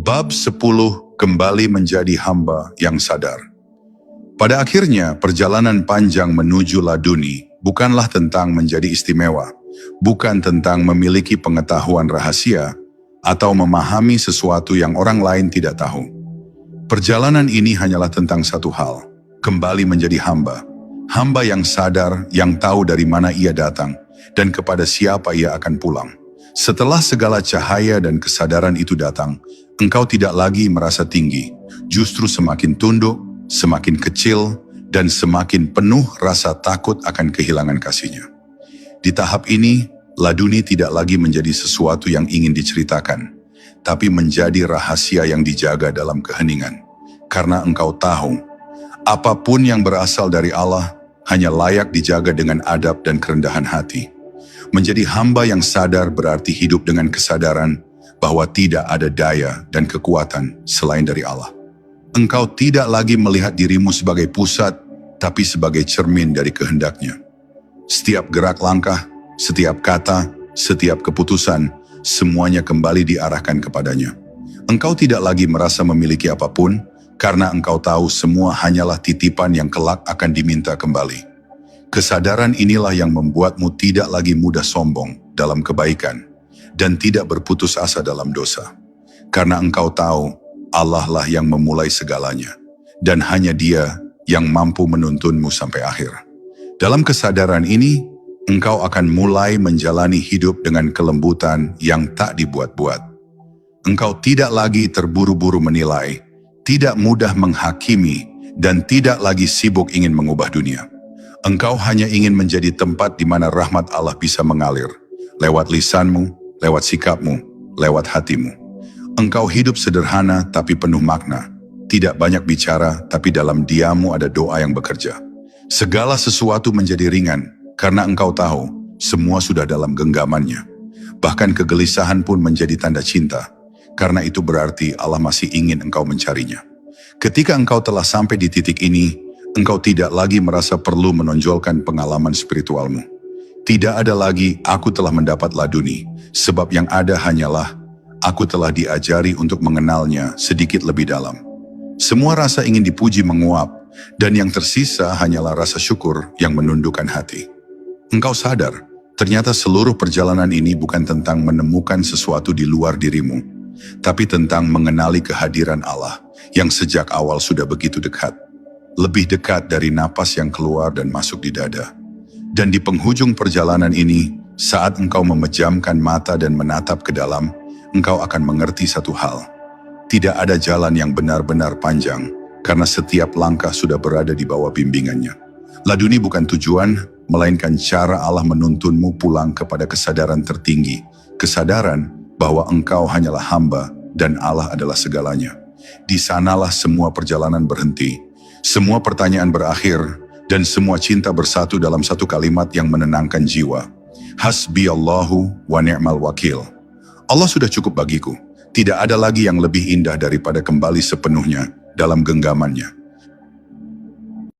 Bab 10 kembali menjadi hamba yang sadar. Pada akhirnya, perjalanan panjang menuju laduni bukanlah tentang menjadi istimewa, bukan tentang memiliki pengetahuan rahasia, atau memahami sesuatu yang orang lain tidak tahu. Perjalanan ini hanyalah tentang satu hal, kembali menjadi hamba. Hamba yang sadar, yang tahu dari mana ia datang, dan kepada siapa ia akan pulang. Setelah segala cahaya dan kesadaran itu datang, engkau tidak lagi merasa tinggi, justru semakin tunduk, semakin kecil, dan semakin penuh rasa takut akan kehilangan kasihnya. Di tahap ini, laduni tidak lagi menjadi sesuatu yang ingin diceritakan, tapi menjadi rahasia yang dijaga dalam keheningan. Karena engkau tahu, apapun yang berasal dari Allah hanya layak dijaga dengan adab dan kerendahan hati. Menjadi hamba yang sadar berarti hidup dengan kesadaran bahwa tidak ada daya dan kekuatan selain dari Allah. Engkau tidak lagi melihat dirimu sebagai pusat, tapi sebagai cermin dari kehendaknya. Setiap gerak langkah, setiap kata, setiap keputusan, semuanya kembali diarahkan kepadanya. Engkau tidak lagi merasa memiliki apapun, karena engkau tahu semua hanyalah titipan yang kelak akan diminta kembali. Kesadaran inilah yang membuatmu tidak lagi mudah sombong dalam kebaikan dan tidak berputus asa dalam dosa. Karena engkau tahu Allah lah yang memulai segalanya dan hanya Dia yang mampu menuntunmu sampai akhir. Dalam kesadaran ini, engkau akan mulai menjalani hidup dengan kelembutan yang tak dibuat-buat. Engkau tidak lagi terburu-buru menilai, tidak mudah menghakimi, dan tidak lagi sibuk ingin mengubah dunia. Engkau hanya ingin menjadi tempat di mana rahmat Allah bisa mengalir, lewat lisanmu, lewat sikapmu, lewat hatimu. Engkau hidup sederhana tapi penuh makna, tidak banyak bicara tapi dalam diammu ada doa yang bekerja. Segala sesuatu menjadi ringan karena engkau tahu semua sudah dalam genggamannya. Bahkan kegelisahan pun menjadi tanda cinta, karena itu berarti Allah masih ingin engkau mencarinya. Ketika engkau telah sampai di titik ini, engkau tidak lagi merasa perlu menonjolkan pengalaman spiritualmu. Tidak ada lagi, aku telah mendapat laduni, sebab yang ada hanyalah, aku telah diajari untuk mengenalnya sedikit lebih dalam. Semua rasa ingin dipuji menguap, dan yang tersisa hanyalah rasa syukur yang menundukkan hati. Engkau sadar, ternyata seluruh perjalanan ini bukan tentang menemukan sesuatu di luar dirimu, tapi tentang mengenali kehadiran Allah yang sejak awal sudah begitu dekat. Lebih dekat dari napas yang keluar dan masuk di dada. Dan di penghujung perjalanan ini, saat engkau memejamkan mata dan menatap ke dalam, engkau akan mengerti satu hal. Tidak ada jalan yang benar-benar panjang, karena setiap langkah sudah berada di bawah bimbingannya. Laduni bukan tujuan, melainkan cara Allah menuntunmu pulang kepada kesadaran tertinggi. Kesadaran bahwa engkau hanyalah hamba dan Allah adalah segalanya. Di sanalah semua perjalanan berhenti. Semua pertanyaan berakhir, dan semua cinta bersatu dalam satu kalimat yang menenangkan jiwa. Hasbiyallahu wa ni'mal wakil. Allah sudah cukup bagiku. Tidak ada lagi yang lebih indah daripada kembali sepenuhnya dalam genggamannya.